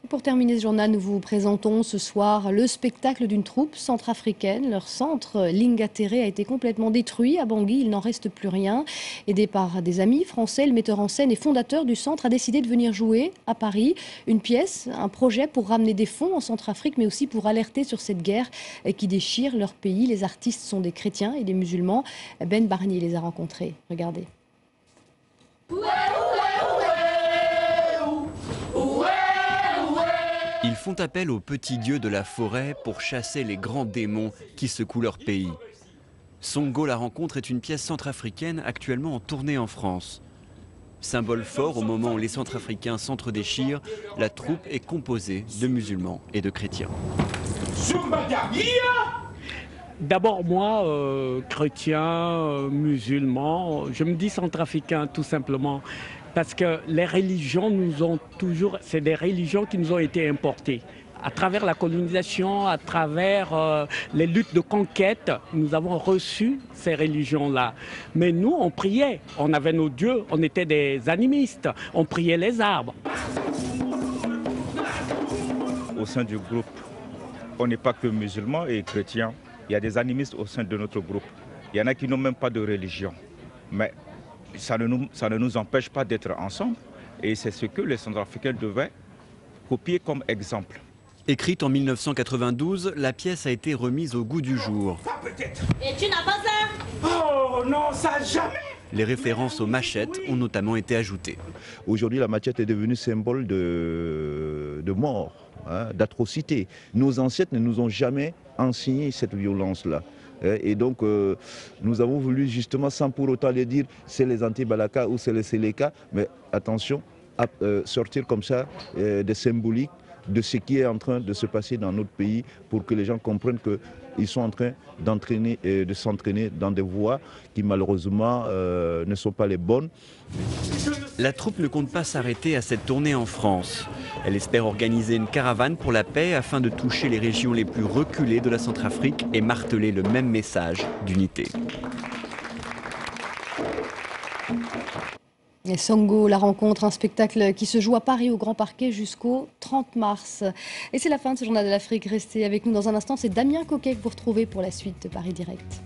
Pour terminer ce journal, nous vous présentons ce soir le spectacle d'une troupe centrafricaine. Leur centre Lingatere a été complètement détruit. À Bangui, il n'en reste plus rien. Aidé par des amis français, le metteur en scène et fondateur du centre a décidé de venir jouer à Paris. Une pièce, un projet pour ramener des fonds en Centrafrique, mais aussi pour alerter sur cette guerre qui déchire leur pays. Les artistes sont des chrétiens et des musulmans. Ben Barnier les a rencontrés. Regardez. Ils font appel aux petits dieux de la forêt pour chasser les grands démons qui secouent leur pays. Songo la rencontre est une pièce centrafricaine actuellement en tournée en France. Symbole fort au moment où les Centrafricains s'entre-déchirent, la troupe est composée de musulmans et de chrétiens. D'abord moi, chrétien, musulman, je me dis centrafricain tout simplement parce que les religions c'est des religions qui nous ont été importées. À travers la colonisation, à travers les luttes de conquête, nous avons reçu ces religions-là. Mais nous, on priait, on avait nos dieux, on était des animistes, on priait les arbres. Au sein du groupe, on n'est pas que musulmans et chrétiens. Il y a des animistes au sein de notre groupe. Il y en a qui n'ont même pas de religion. Mais ça ne nous empêche pas d'être ensemble. Et c'est ce que les Centrafricains devaient copier comme exemple. Écrite en 1992, la pièce a été remise au goût du jour. Et tu n'as pas ça? Oh non, ça jamais! Les références aux machettes ont notamment été ajoutées. Aujourd'hui, la machette est devenue symbole de mort, hein, d'atrocité. Nos ancêtres ne nous ont jamais enseigné cette violence-là. Et donc, nous avons voulu justement, sans pour autant les dire, c'est les anti-balaka ou c'est les Séléka, mais attention, à sortir comme ça des symboliques de ce qui est en train de se passer dans notre pays pour que les gens comprennent qu'ils sont en train d'entraîner et de s'entraîner dans des voies qui malheureusement ne sont pas les bonnes. La troupe ne compte pas s'arrêter à cette tournée en France. Elle espère organiser une caravane pour la paix afin de toucher les régions les plus reculées de la Centrafrique et marteler le même message d'unité. Et Songo, la rencontre, un spectacle qui se joue à Paris au Grand Parquet jusqu'au 30 mars. Et c'est la fin de ce journal de l'Afrique. Restez avec nous dans un instant. C'est Damien Coquet que vous retrouvez pour la suite de Paris Direct.